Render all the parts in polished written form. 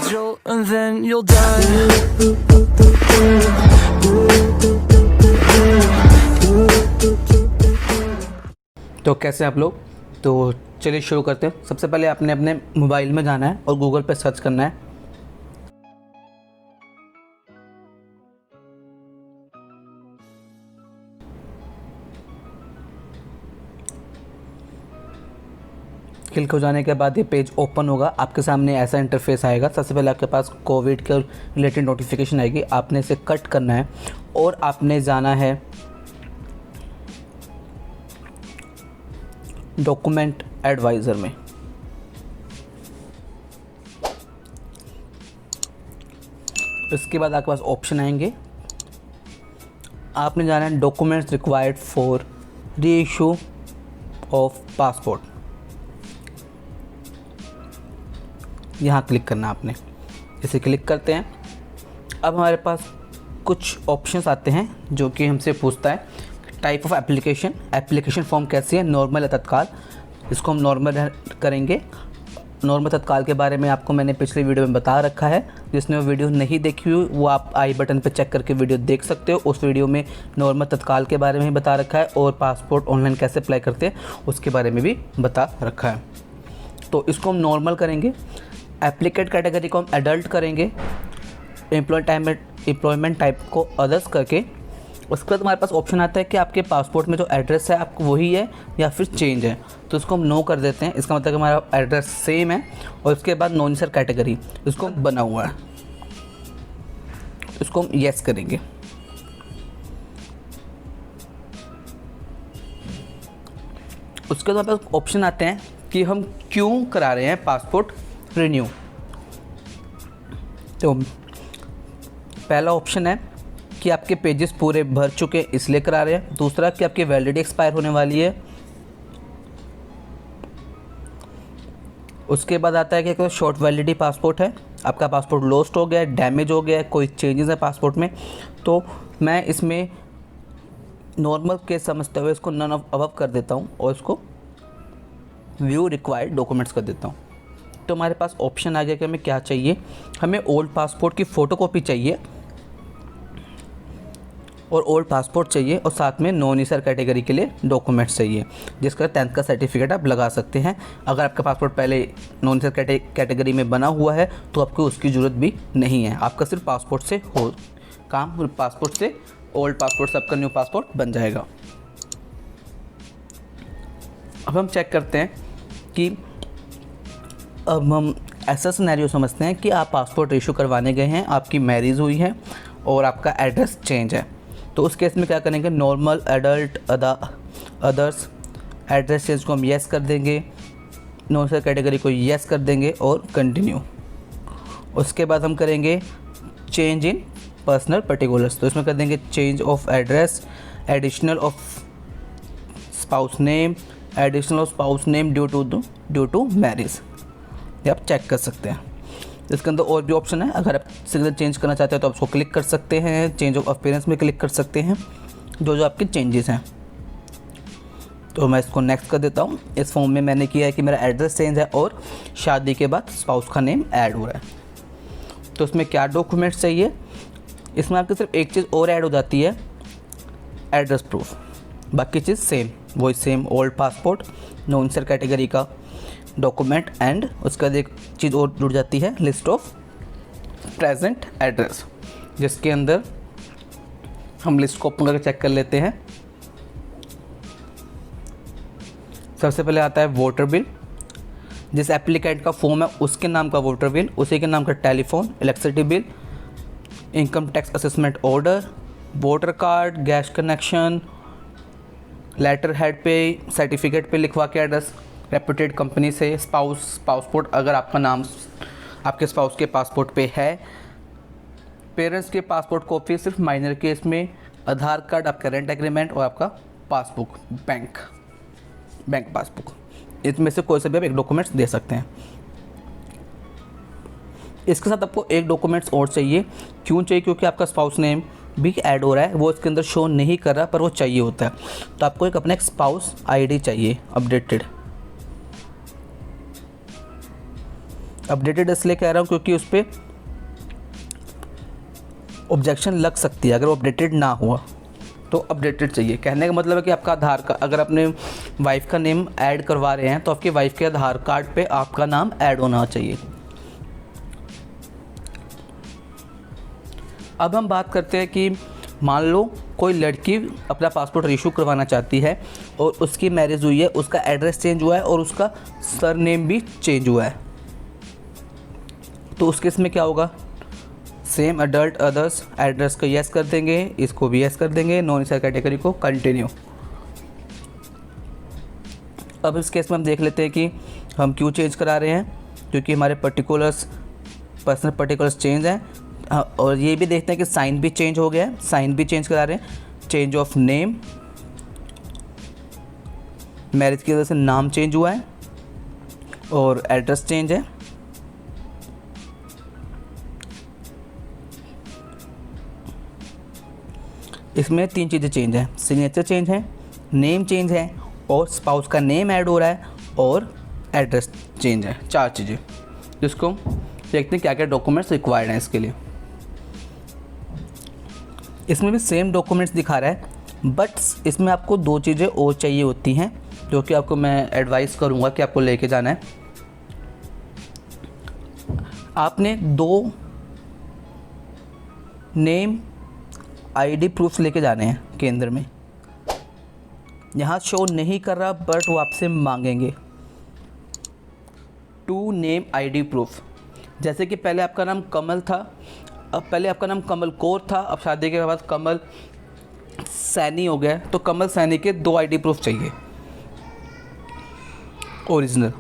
jolt and then you'll die. तो कैसे आप लोग? तो चलिए शुरू करते हैं। सबसे पहले आपने अपने मोबाइल में जाना है और गूगल पे सर्च करना है क्लिक हो जाने के बाद ये पेज ओपन होगा। आपके सामने ऐसा इंटरफेस आएगा। सबसे पहले आपके पास कोविड के रिलेटेड नोटिफिकेशन आएगी। आपने इसे कट करना है और आपने जाना है डॉक्यूमेंट एडवाइज़र में। इसके बाद आपके पास ऑप्शन आएंगे। आपने जाना है डॉक्यूमेंट्स रिक्वायर्ड फॉर री इशू ऑफ पासपोर्ट। यहाँ क्लिक करना है आपने। इसे क्लिक करते हैं। अब हमारे पास कुछ ऑप्शंस आते हैं जो कि हमसे पूछता है type of application, application form कैसी है, नॉर्मल या तत्काल। इसको हम नॉर्मल करेंगे। नॉर्मल तत्काल के बारे में आपको मैंने पिछले वीडियो में बता रखा है। जिसने वो वीडियो नहीं देखी हुई वो आप आई बटन पर चेक करके वीडियो देख सकते हो। उस वीडियो में नॉर्मल तत्काल के बारे में ही बता रखा है और पासपोर्ट ऑनलाइन कैसे अप्लाई करते हैं उसके बारे में भी बता रखा है। तो इसको हम नॉर्मल करेंगे। एप्लीकेट कैटेगरी को हम एडल्ट करेंगे। एम्प्लॉयमेंट टाइप को अदर्स करके उसके बाद हमारे पास ऑप्शन आता है कि आपके पासपोर्ट में जो एड्रेस है आपको वही है या फिर चेंज है। तो इसको हम नो कर देते हैं। इसका मतलब हमारा एड्रेस सेम है। और उसके बाद नॉन सर कैटेगरी इसको बना हुआ है, इसको हम येस करेंगे। उसके बाद हमारे पास ऑप्शन आते हैं कि हम क्यों करा रहे हैं पासपोर्ट रिन्यू। तो पहला ऑप्शन है कि आपके पेजेस पूरे भर चुके इसलिए करा रहे हैं। दूसरा कि आपकी वैलिडिटी एक्सपायर होने वाली है। उसके बाद आता है कि कोई शॉर्ट वैलिडिटी पासपोर्ट है, आपका पासपोर्ट लॉस्ट हो गया है, डैमेज हो गया है, कोई चेंजेस है पासपोर्ट में। तो मैं इसमें नॉर्मल केस समझते हुए इसको नन ऑफ अबव कर देता हूँ और इसको व्यू रिक्वायर्ड डॉक्यूमेंट्स कर देता हूँ। तो हमारे पास ऑप्शन आ गया कि हमें क्या चाहिए। हमें ओल्ड पासपोर्ट की फ़ोटोकॉपी चाहिए और ओल्ड पासपोर्ट चाहिए और साथ में नॉन ईसर कैटेगरी के लिए डॉक्यूमेंट्स चाहिए जिसका 10th का सर्टिफिकेट आप लगा सकते हैं। अगर आपका पासपोर्ट पहले नॉन ईसर कैटेगरी में बना हुआ है तो आपको उसकी ज़रूरत भी नहीं है। आपका सिर्फ पासपोर्ट से हो काम, पासपोर्ट से ओल्ड पासपोर्ट से आपका न्यू पासपोर्ट बन जाएगा। अब हम चेक करते हैं कि अब हम ऐसा सिनेरियो समझते हैं कि आप पासपोर्ट इशू करवाने गए हैं, आपकी मैरिज हुई है और आपका एड्रेस चेंज है। तो उस केस में क्या करेंगे, normal, adult, others, address change को हम येस कर देंगे, नॉन सर कैटेगरी को येस कर देंगे और कंटिन्यू। उसके बाद हम करेंगे चेंज इन पर्सनल पर्टिकुलर्स। तो इसमें कर देंगे change of address, additional of spouse name, additional of spouse name due to marriage. ये आप चेक कर सकते हैं। इसके अंदर और भी ऑप्शन है। अगर आप सिग्नेचर चेंज करना चाहते हैं तो आप उसको क्लिक कर सकते हैं। चेंज ऑफ अपीयरेंस में क्लिक कर सकते हैं, जो आपके चेंजेस हैं। तो मैं इसको नेक्स्ट कर देता हूँ। इस फॉर्म में मैंने किया है कि मेरा एड्रेस चेंज है और शादी के बाद स्पाउस का नेम ऐड हो रहा है। तो इसमें क्या डॉक्यूमेंट्स चाहिए, इसमें आपकी सिर्फ एक चीज़ और ऐड हो जाती है, एड्रेस प्रूफ। बाकी चीज़ सेम, वही same, old passport, non sir category का डॉक्यूमेंट एंड उसके बाद एक चीज़ और जुड़ जाती है, लिस्ट ऑफ प्रेजेंट एड्रेस, जिसके अंदर हम लिस्ट को ओपन करके चेक कर लेते हैं। सबसे पहले आता है वोटर बिल। जिस एप्लीकेंट का फॉर्म है उसके नाम का वोटर बिल, उसी के नाम का telephone, electricity bill, income tax assessment order, voter card, gas connection, letter head पे, सर्टिफिकेट पे लिखवा के एड्रेस रेप्यूटेड कंपनी से, पासपोर्ट अगर आपका नाम आपके स्पाउस के पासपोर्ट पे है, पेरेंट्स के पासपोर्ट कॉपी सिर्फ माइनर केस में, आधार कार्ड, आपका रेंट एग्रीमेंट और आपका पासबुक, बैंक पासबुक। इसमें से कोई से भी आप एक डॉक्यूमेंट्स दे सकते हैं। इसके साथ आपको एक डॉक्यूमेंट्स और चाहिए। क्यों चाहिए? क्योंकि आपका स्पाउस नेम भी ऐड हो रहा है, वो इसके अंदर शो नहीं कर रहा पर वो चाहिए होता है। तो आपको एक अपना एक स्पाउस आईडी चाहिए अपडेटेड। अपडेटेड इसलिए कह रहा हूँ क्योंकि उस पर ऑब्जेक्शन लग सकती है अगर वो अपडेटेड ना हुआ, तो अपडेटेड चाहिए। कहने का मतलब है कि आपका आधार कार्ड, अगर अपने वाइफ का नेम ऐड करवा रहे हैं तो आपकी वाइफ के आधार कार्ड पे आपका नाम ऐड होना चाहिए। अब हम बात करते हैं कि मान लो कोई लड़की अपना पासपोर्ट रीइशू करवाना चाहती है और उसकी मैरिज हुई है, उसका एड्रेस चेंज हुआ है और उसका सरनेम भी चेंज हुआ है, तो उस केस में क्या होगा? सेम अडल्ट अदर्स एड्रेस को यस कर देंगे, इसको भी यस कर देंगे, नॉन एसआर कैटेगरी को कंटिन्यू। अब इस केस में हम देख लेते हैं कि हम क्यों चेंज करा रहे हैं, क्योंकि हमारे पर्सनल पर्टिकुलर्स चेंज हैं। और ये भी देखते हैं कि साइन भी चेंज हो गया है, साइन भी चेंज करा रहे हैं। चेंज ऑफ नेम, मैरिज की वजह से नाम चेंज हुआ है और एड्रेस चेंज है। इसमें 3 चीज़ें चेंज हैं, सिग्नेचर चेंज है, नेम चेंज है और स्पाउस का नेम ऐड हो रहा है और एड्रेस चेंज है। 4 चीज़ें, जिसको देखते हैं क्या क्या डॉक्यूमेंट्स रिक्वायर्ड हैं इसके लिए। इसमें भी सेम डॉक्यूमेंट्स दिखा रहा है, बट इसमें आपको 2 चीज़ें और चाहिए होती हैं, जो कि आपको मैं एडवाइस करूँगा कि आपको लेके जाना है। आपने 2 नेम आईडी प्रूफ्स लेके जाने हैं केंद्र में। यहाँ शो नहीं कर रहा बट वो आपसे मांगेंगे 2 नेम आईडी प्रूफ। जैसे कि पहले आपका नाम कमल था, अब पहले आपका नाम कमल कौर था, अब शादी के बाद कमल सैनी हो गया, तो कमल सैनी के 2 आईडी प्रूफ चाहिए ओरिजिनल।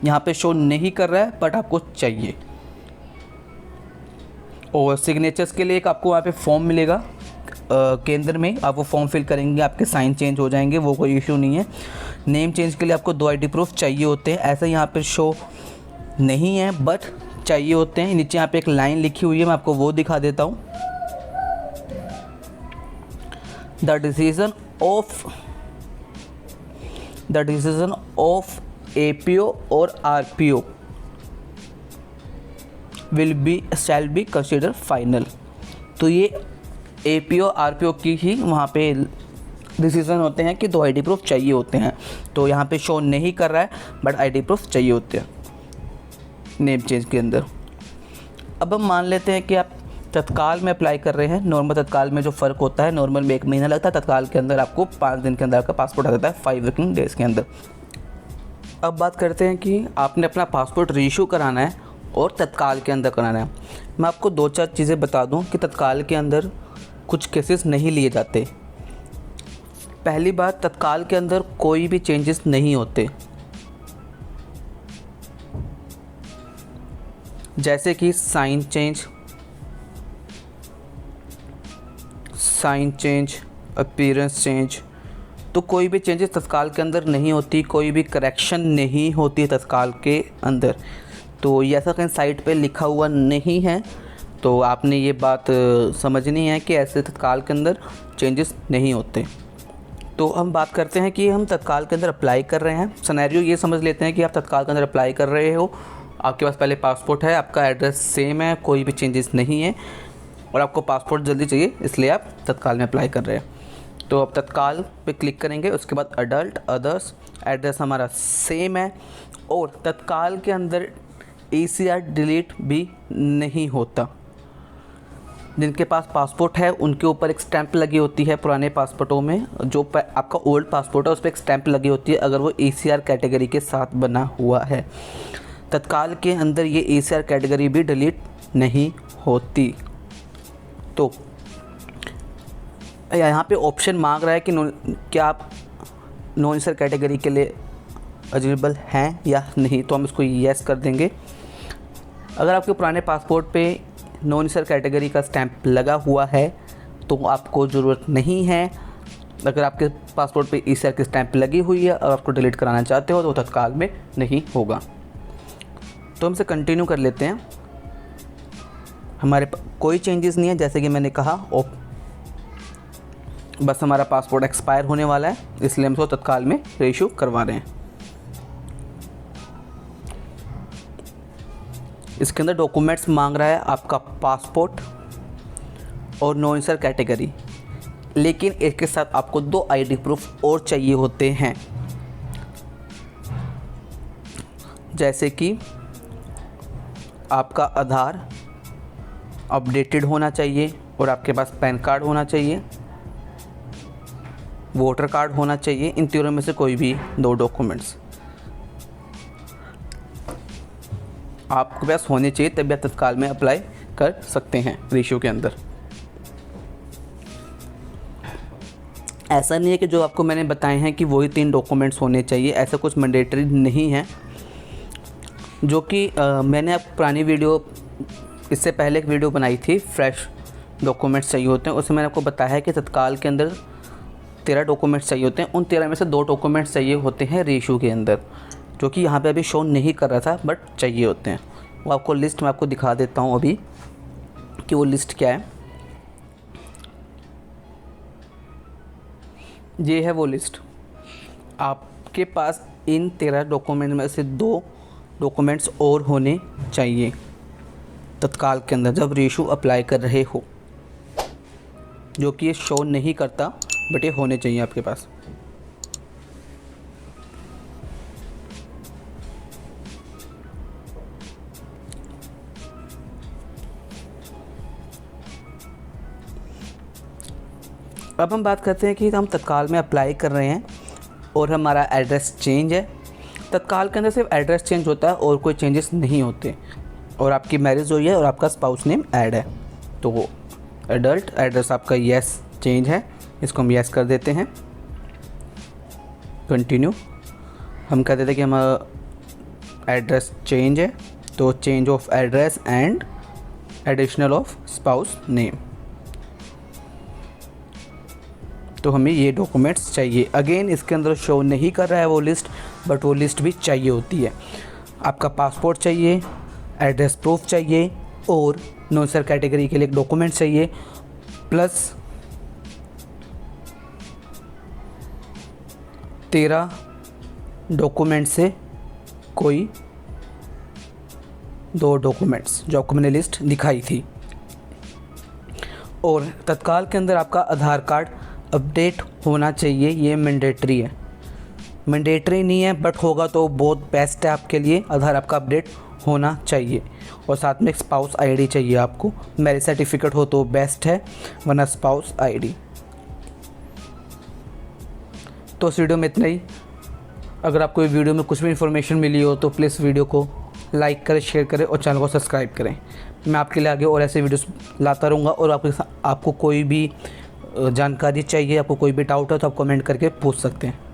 यहाँ पे शो नहीं कर रहा है बट आपको चाहिए। और सिग्नेचर्स के लिए एक आपको वहाँ पे फॉर्म मिलेगा केंद्र में, आप वो फॉर्म फिल करेंगे, आपके साइन चेंज हो जाएंगे, वो कोई इशू नहीं है। नेम चेंज के लिए आपको 2 आईडी प्रूफ चाहिए होते हैं, ऐसा यहाँ पे शो नहीं है बट चाहिए होते हैं। नीचे यहाँ पे एक लाइन लिखी हुई है, मैं आपको वो दिखा देता हूँ। द डिसीजन ऑफ APO और RPO shall be consider final. तो ये APO RPO की ही वहाँ पे डिसीज़न होते हैं कि 2 आईडी प्रूफ चाहिए होते हैं। तो यहाँ पे शो नहीं कर रहा है बट आईडी प्रूफ चाहिए होते हैं नेम चेंज के अंदर। अब हम मान लेते हैं कि आप तत्काल में अप्लाई कर रहे हैं। नॉर्मल तत्काल में जो फ़र्क होता है, नॉर्मल में 1 महीना लगता है, तत्काल के अंदर आपको 5 दिन के अंदर आपका पासपोर्ट आ जाता है, 5 वर्किंग डेज़ के अंदर। अब बात करते हैं कि आपने अपना पासपोर्ट रीइशू कराना है और तत्काल के अंदर कराना है। मैं आपको 2-4 चीज़ें बता दूं कि तत्काल के अंदर कुछ केसेस नहीं लिए जाते। पहली बात, तत्काल के अंदर कोई भी चेंजेस नहीं होते, जैसे कि साइन चेंज, अपीयरेंस चेंज, तो कोई भी चेंजेस तत्काल के अंदर नहीं होती, कोई भी करेक्शन नहीं होती तत्काल के अंदर। तो ये ऐसा कहीं साइट पे लिखा हुआ नहीं है, तो आपने ये बात समझनी है कि ऐसे तत्काल के अंदर चेंजेस नहीं होते। तो हम बात करते हैं कि हम तत्काल के अंदर अप्लाई कर रहे हैं। सिनेरियो ये समझ लेते हैं कि आप तत्काल के अंदर अप्लाई कर रहे हो, आपके पास पहले पासपोर्ट है, आपका एड्रेस सेम है, कोई भी चेंजेस नहीं है और आपको पासपोर्ट जल्दी चाहिए, इसलिए आप तत्काल में अप्लाई कर रहे हैं। तो अब तत्काल पे क्लिक करेंगे, उसके बाद अडल्ट अदर्स, एड्रेस हमारा सेम है और तत्काल के अंदर ECR डिलीट भी नहीं होता। जिनके पास पासपोर्ट है उनके ऊपर एक स्टैंप लगी होती है, पुराने पासपोर्टों में जो आपका ओल्ड पासपोर्ट है उस पर एक स्टैंप लगी होती है अगर वो ECR कैटेगरी के साथ बना हुआ है। तत्काल के अंदर ये ECR कैटेगरी भी डिलीट नहीं होती। तो यहाँ पे ऑप्शन मांग रहा है कि क्या आप नॉन ECR कैटेगरी के लिए एलिजिबल हैं या नहीं, तो हम इसको येस कर देंगे। अगर आपके पुराने पासपोर्ट पे नॉन ECR कैटेगरी का स्टैंप लगा हुआ है तो आपको ज़रूरत नहीं है। अगर आपके पासपोर्ट पे ECR की स्टैंप लगी हुई है और आपको डिलीट कराना चाहते हो तो तत्काल में नहीं होगा। तो हम इसे कंटिन्यू कर लेते हैं। हमारे कोई चेंजेस नहीं है, जैसे कि मैंने कहा, बस हमारा पासपोर्ट एक्सपायर होने वाला है, इसलिए हम इसको तत्काल में रीइशू करवा रहे हैं। इसके अंदर डॉक्यूमेंट्स मांग रहा है आपका पासपोर्ट और नो आंसर कैटेगरी, लेकिन इसके साथ आपको 2 आईडी प्रूफ और चाहिए होते हैं, जैसे कि आपका आधार अपडेटेड होना चाहिए और आपके पास पैन कार्ड होना चाहिए, वोटर कार्ड होना चाहिए। इन तीनों में से कोई भी 2 डॉक्यूमेंट्स आपके पास होने चाहिए, तभी आप तत्काल में अप्लाई कर सकते हैं रेशियो के अंदर। ऐसा नहीं है कि जो आपको मैंने बताए हैं कि वही 3 डॉक्यूमेंट्स होने चाहिए, ऐसा कुछ मैंडेटरी नहीं है। जो कि मैंने अब पुरानी वीडियो, इससे पहले एक वीडियो बनाई थी, फ्रेश डॉक्यूमेंट्स चाहिए होते हैं, उसमें मैंने आपको बताया है कि तत्काल के अंदर 13 डॉक्यूमेंट्स चाहिए होते हैं। उन 13 में से 2 डॉक्यूमेंट्स चाहिए होते हैं रेशियो के अंदर, जो कि यहाँ पे अभी शो नहीं कर रहा था बट चाहिए होते हैं। वो आपको लिस्ट मैं आपको दिखा देता हूँ अभी कि वो लिस्ट क्या है। ये है वो लिस्ट। आपके पास इन 13 डॉक्यूमेंट में से 2 डॉक्यूमेंट्स और होने चाहिए तत्काल के अंदर जब रेशियो अप्लाई कर रहे हो, जो कि ये शो नहीं करता बट ये होने चाहिए आपके पास। अब हम बात करते हैं कि हम तत्काल में अप्लाई कर रहे हैं और हमारा एड्रेस चेंज है। तत्काल के अंदर सिर्फ एड्रेस चेंज होता है और कोई चेंजेस नहीं होते, और आपकी मैरिज हुई है और आपका स्पाउस नेम ऐड है, तो वो एडल्ट एड्रेस आपका यस चेंज है, इसको हम यस कर देते हैं। कंटिन्यू हम कह देते हैं कि हमारा एड्रेस चेंज है, तो change of address and additional of spouse name, तो हमें ये डॉक्यूमेंट्स चाहिए। अगेन इसके अंदर शो नहीं कर रहा है वो लिस्ट, बट वो लिस्ट भी चाहिए होती है। आपका पासपोर्ट चाहिए, एड्रेस प्रूफ चाहिए और नो आंसर कैटेगरी के लिए एक डॉक्यूमेंट चाहिए, प्लस 13 डॉक्यूमेंट से कोई 2 डॉक्यूमेंट्स जो आपको मैंने लिस्ट दिखाई थी। और तत्काल के अंदर आपका आधार कार्ड अपडेट होना चाहिए, ये मैंडेटरी है। मैंडेटरी नहीं है बट होगा तो बहुत बेस्ट है आपके लिए। आधार आपका अपडेट होना चाहिए और साथ में एक स्पाउस आईडी चाहिए आपको। मैरिज सर्टिफिकेट हो तो बेस्ट है, वरना स्पाउस आईडी। तो इस वीडियो में इतना ही। अगर आपको इस वीडियो में कुछ भी इन्फॉर्मेशन मिली हो तो प्लीज़ वीडियो को लाइक करें, शेयर करें और चैनल को सब्सक्राइब करें। मैं आपके लिए आगे और ऐसे वीडियोस लाता रहूँगा। और आपको कोई भी जानकारी चाहिए, आपको कोई भी डाउट है तो आप कमेंट करके पूछ सकते हैं।